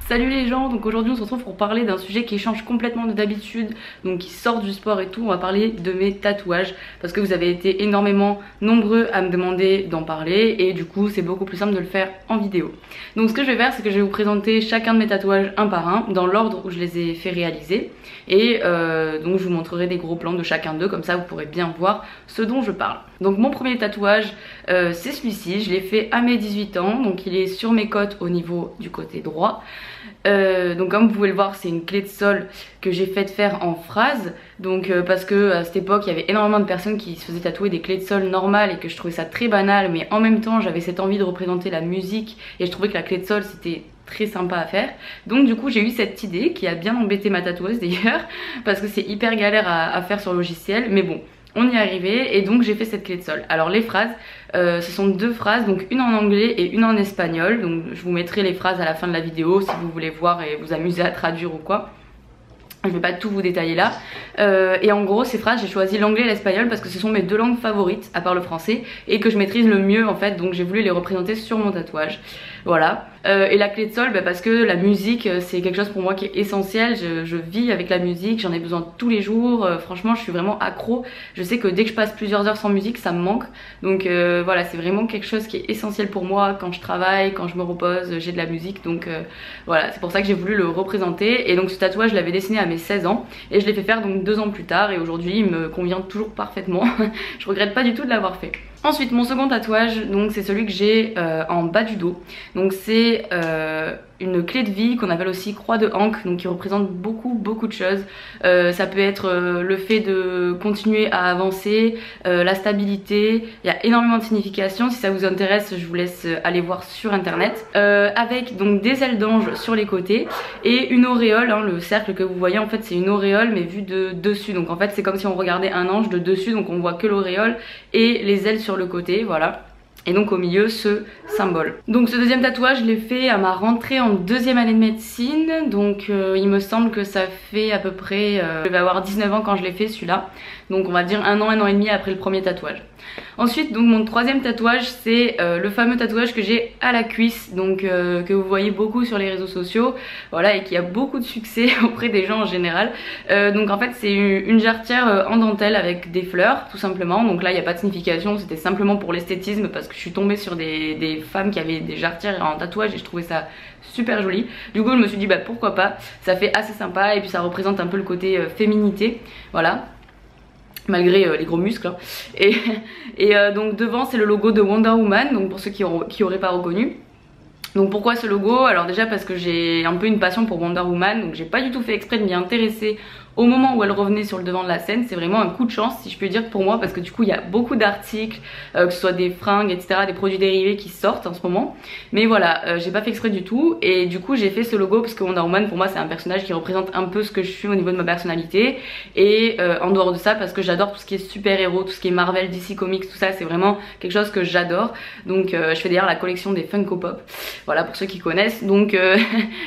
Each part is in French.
Salut les gens, donc aujourd'hui on se retrouve pour parler d'un sujet qui change complètement de d'habitude, donc qui sort du sport et tout. On va parler de mes tatouages parce que vous avez été énormément nombreux à me demander d'en parler et du coup c'est beaucoup plus simple de le faire en vidéo. Donc ce que je vais faire, c'est que je vais vous présenter chacun de mes tatouages un par un dans l'ordre où je les ai fait réaliser et donc je vous montrerai des gros plans de chacun d'eux, comme ça vous pourrez bien voir ce dont je parle. Donc mon premier tatouage c'est celui-ci, je l'ai fait à mes 18 ans, donc il est sur mes côtes au niveau du côté droit. Donc comme vous pouvez le voir, c'est une clé de sol que j'ai fait faire en phrase, donc parce que à cette époque il y avait énormément de personnes qui se faisaient tatouer des clés de sol normales et que je trouvais ça très banal, mais en même temps j'avais cette envie de représenter la musique et je trouvais que la clé de sol c'était très sympa à faire. Donc du coup j'ai eu cette idée qui a bien embêté ma tatoueuse d'ailleurs parce que c'est hyper galère à faire sur logiciel, mais bon, on y est arrivé et donc j'ai fait cette clé de sol. Alors les phrases, ce sont deux phrases, donc une en anglais et une en espagnol. Donc je vous mettrai les phrases à la fin de la vidéo si vous voulez voir et vous amuser à traduire ou quoi. Je vais pas tout vous détailler là. Et en gros ces phrases, j'ai choisi l'anglais et l'espagnol parce que ce sont mes deux langues favorites à part le français et que je maîtrise le mieux en fait, donc j'ai voulu les représenter sur mon tatouage. Voilà. Et la clé de sol, parce que la musique c'est quelque chose pour moi qui est essentiel. Je vis avec la musique, j'en ai besoin tous les jours. Franchement je suis vraiment accro. Je sais que dès que je passe plusieurs heures sans musique ça me manque. Donc voilà, c'est vraiment quelque chose qui est essentiel pour moi quand je travaille, quand je me repose, j'ai de la musique. Donc voilà, c'est pour ça que j'ai voulu le représenter. Et donc ce tatouage je l'avais dessiné à mes 16 ans et je l'ai fait faire donc 2 ans plus tard et aujourd'hui il me convient toujours parfaitement. Je regrette pas du tout de l'avoir fait. Ensuite mon second tatouage, donc c'est celui que j'ai en bas du dos. Donc c'est une clé de vie qu'on appelle aussi croix de Hank, donc qui représente beaucoup de choses. Ça peut être le fait de continuer à avancer, la stabilité, il y a énormément de significations. Si ça vous intéresse, je vous laisse aller voir sur internet. Avec donc des ailes d'ange sur les côtés et une auréole, hein, le cercle que vous voyez en fait c'est une auréole mais vue de dessus. Donc en fait c'est comme si on regardait un ange de dessus, donc on voit que l'auréole et les ailes sur le côté, voilà. Et donc au milieu ce symbole. Donc ce deuxième tatouage je l'ai fait à ma rentrée en 2e année de médecine. Donc il me semble que ça fait à peu près je vais avoir 19 ans quand je l'ai fait celui-là. Donc on va dire un an et demi après le premier tatouage. Ensuite donc mon troisième tatouage c'est le fameux tatouage que j'ai à la cuisse, donc que vous voyez beaucoup sur les réseaux sociaux, voilà, et qui a beaucoup de succès auprès des gens en général. Donc en fait c'est une jarretière en dentelle avec des fleurs tout simplement. Donc là il n'y a pas de signification, c'était simplement pour l'esthétisme parce que je suis tombée sur des femmes qui avaient des jarretières en tatouage et je trouvais ça super joli. Du coup je me suis dit bah pourquoi pas, ça fait assez sympa et puis ça représente un peu le côté féminité, voilà, malgré les gros muscles, hein. Et donc devant c'est le logo de Wonder Woman, donc pour ceux qui auraient pas reconnu. Donc pourquoi ce logo? Alors déjà parce que j'ai un peu une passion pour Wonder Woman, donc j'ai pas du tout fait exprès de m'y intéresser au moment où elle revenait sur le devant de la scène. C'est vraiment un coup de chance si je peux dire pour moi, parce que du coup il y a beaucoup d'articles, que ce soit des fringues etc, des produits dérivés qui sortent en ce moment. Mais voilà, j'ai pas fait exprès du tout et du coup j'ai fait ce logo parce que Wonder Woman pour moi c'est un personnage qui représente un peu ce que je suis au niveau de ma personnalité. Et en dehors de ça parce que j'adore tout ce qui est super héros, tout ce qui est Marvel, DC Comics, tout ça c'est vraiment quelque chose que j'adore. Donc je fais d'ailleurs la collection des Funko Pop, voilà pour ceux qui connaissent. Donc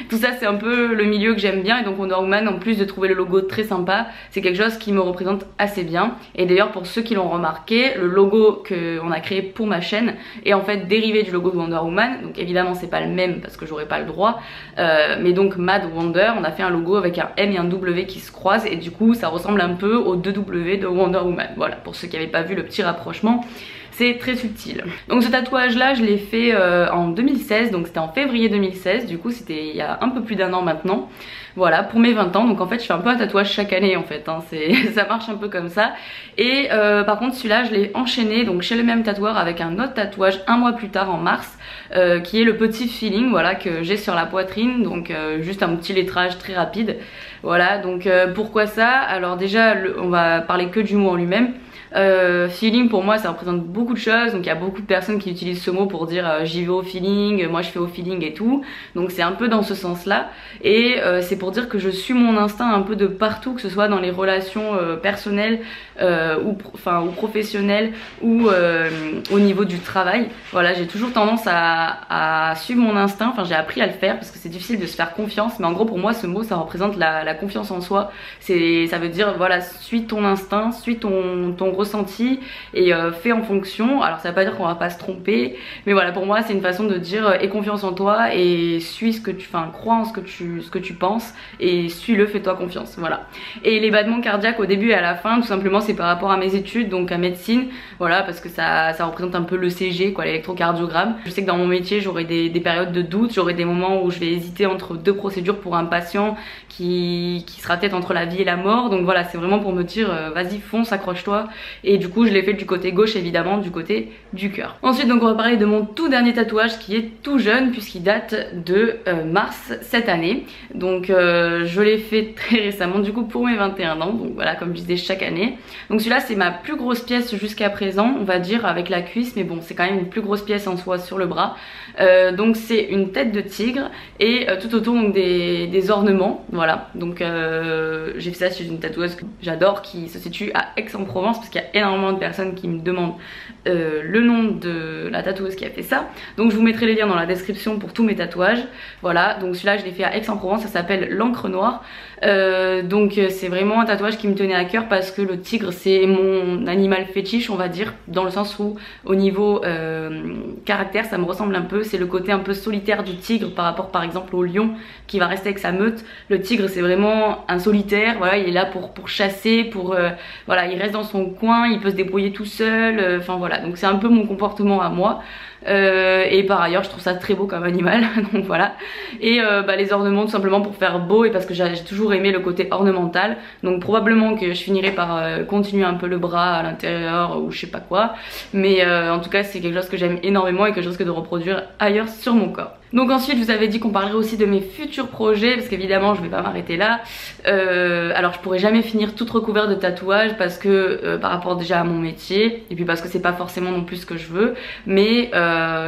tout ça c'est un peu le milieu que j'aime bien et donc Wonder Woman, en plus de trouver le logo très sympa, c'est quelque chose qui me représente assez bien. Et d'ailleurs pour ceux qui l'ont remarqué, le logo qu'on a créé pour ma chaîne est en fait dérivé du logo de Wonder Woman. Donc évidemment c'est pas le même parce que j'aurais pas le droit, mais donc Mad Wonder, on a fait un logo avec un M et un W qui se croisent et du coup ça ressemble un peu aux 2 W de Wonder Woman. Voilà pour ceux qui n'avaient pas vu le petit rapprochement, c'est très subtil. Donc ce tatouage là je l'ai fait en 2016, donc c'était en février 2016, du coup c'était il y a un peu plus d'1 an maintenant. Voilà, pour mes 20 ans, donc en fait je fais un peu un tatouage chaque année en fait, hein. Ça marche un peu comme ça. Et par contre celui-là je l'ai enchaîné donc chez le même tatoueur avec un autre tatouage 1 mois plus tard en mars, qui est le petit feeling, voilà, que j'ai sur la poitrine, donc juste un petit lettrage très rapide. Voilà, donc pourquoi ça? Alors déjà on va parler que du mot en lui-même. Feeling pour moi ça représente beaucoup de choses, donc il y a beaucoup de personnes qui utilisent ce mot pour dire j'y vais au feeling, moi je fais au feeling et tout, donc c'est un peu dans ce sens là. Et c'est pour dire que je suis mon instinct un peu de partout, que ce soit dans les relations personnelles ou professionnelles ou au niveau du travail. Voilà, j'ai toujours tendance à suivre mon instinct, enfin j'ai appris à le faire parce que c'est difficile de se faire confiance, mais en gros pour moi ce mot ça représente la confiance en soi. Ça veut dire voilà, suis ton instinct, suis ton ressenti et fais en fonction. Alors ça veut pas dire qu'on va pas se tromper, mais voilà, pour moi c'est une façon de dire aie confiance en toi et suis ce que tu, enfin crois en ce que tu penses et suis-le, fais-toi confiance, voilà. Et les battements cardiaques au début et à la fin, tout simplement c'est par rapport à mes études, donc à médecine, voilà, parce que ça représente un peu l'ECG, quoi, l'électrocardiogramme. Je sais que dans mon métier j'aurai des périodes de doute, j'aurai des moments où je vais hésiter entre deux procédures pour un patient qui sera peut-être entre la vie et la mort, donc voilà, c'est vraiment pour me dire vas-y fonce, accroche-toi, et du coup je l'ai fait du côté gauche évidemment, du côté du cœur. Ensuite donc on va parler de mon tout dernier tatouage qui est tout jeune puisqu'il date de mars cette année, donc je l'ai fait très récemment du coup pour mes 21 ans, donc voilà, comme je disais chaque année. Donc celui-là c'est ma plus grosse pièce jusqu'à présent, on va dire, avec la cuisse, mais bon c'est quand même une plus grosse pièce en soi sur le bras. Donc c'est une tête de tigre et tout autour donc des ornements, voilà. Donc j'ai fait ça chez une tatoueuse que j'adore qui se situe à Aix-en-Provence, parce qu'il y a énormément de personnes qui me demandent le nom de la tatoueuse qui a fait ça. Donc je vous mettrai les liens dans la description pour tous mes tatouages. Voilà, donc celui-là je l'ai fait à Aix-en-Provence, ça s'appelle l'encre noire. Donc c'est vraiment un tatouage qui me tenait à cœur parce que le tigre c'est mon animal fétiche, on va dire, dans le sens où au niveau caractère ça me ressemble un peu. C'est le côté un peu solitaire du tigre par rapport par exemple au lion qui va rester avec sa meute. Le tigre c'est vraiment un solitaire, voilà, il est là pour chasser, pour voilà, il reste dans son coin, il peut se débrouiller tout seul, enfin voilà, donc c'est un peu mon comportement à moi. Et par ailleurs je trouve ça très beau comme animal donc voilà. Et les ornements tout simplement pour faire beau et parce que j'ai toujours aimé le côté ornemental, donc probablement que je finirai par continuer un peu le bras à l'intérieur ou je sais pas quoi, mais en tout cas c'est quelque chose que j'aime énormément et que je risque de reproduire ailleurs sur mon corps. Donc ensuite je vous avais dit qu'on parlerait aussi de mes futurs projets parce qu'évidemment je vais pas m'arrêter là. Alors je pourrais jamais finir toute recouverte de tatouages parce que par rapport déjà à mon métier et puis parce que c'est pas forcément non plus ce que je veux, mais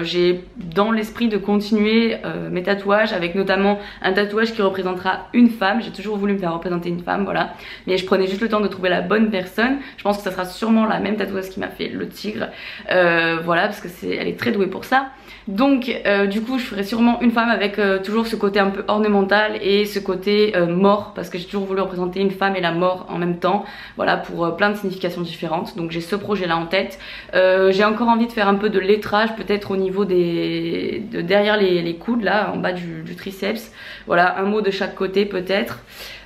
j'ai dans l'esprit de continuer mes tatouages avec notamment un tatouage qui représentera une femme. J'ai toujours voulu me faire représenter une femme, voilà, mais je prenais juste le temps de trouver la bonne personne. Je pense que ça sera sûrement la même tatoueuse qui m'a fait le tigre, voilà, parce que elle est très douée pour ça. Donc du coup je ferai sûrement une femme avec toujours ce côté un peu ornemental et ce côté mort, parce que j'ai toujours voulu représenter une femme et la mort en même temps, voilà, pour plein de significations différentes. Donc j'ai ce projet là en tête. J'ai encore envie de faire un peu de lettrage, peut-être au niveau de derrière les coudes là, en bas du triceps, voilà, un mot de chaque côté peut-être.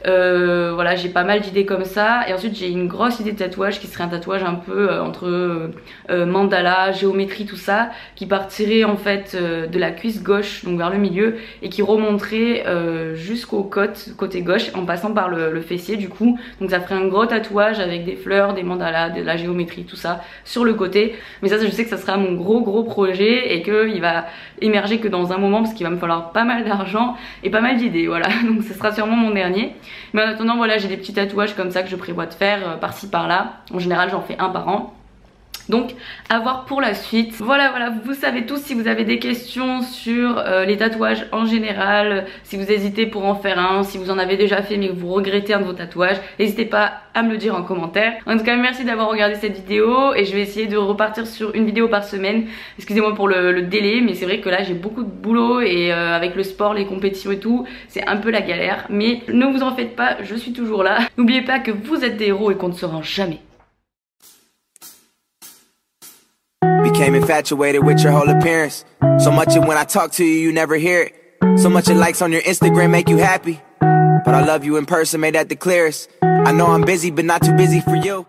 Voilà, j'ai pas mal d'idées comme ça. Et ensuite j'ai une grosse idée de tatouage qui serait un tatouage un peu entre mandala, géométrie, tout ça, qui partirait en fait de la cuisse gauche, donc vers le milieu, et qui remonterait jusqu'au côté gauche en passant par le fessier du coup. Donc ça ferait un gros tatouage avec des fleurs, des mandalas, de la géométrie, tout ça sur le côté. Mais ça je sais que ça sera mon gros projet et qu'il va émerger que dans un moment parce qu'il va me falloir pas mal d'argent et pas mal d'idées, voilà. Donc ce sera sûrement mon dernier. Mais en attendant voilà, j'ai des petits tatouages comme ça que je prévois de faire par-ci par-là. En général j'en fais un par an. Donc à voir pour la suite. Voilà, vous savez tous. Si vous avez des questions sur les tatouages en général, si vous hésitez pour en faire un, si vous en avez déjà fait mais que vous regrettez un de vos tatouages, n'hésitez pas à me le dire en commentaire. En tout cas merci d'avoir regardé cette vidéo et je vais essayer de repartir sur une vidéo par semaine. Excusez-moi pour le délai, mais c'est vrai que là j'ai beaucoup de boulot et avec le sport, les compétitions et tout, c'est un peu la galère. Mais ne vous en faites pas, je suis toujours là. N'oubliez pas que vous êtes des héros et qu'on ne se rend jamais. Became infatuated with your whole appearance. So much that when I talk to you, you never hear it. So much that likes on your Instagram make you happy. But I love you in person, made that the clearest. I know I'm busy, but not too busy for you.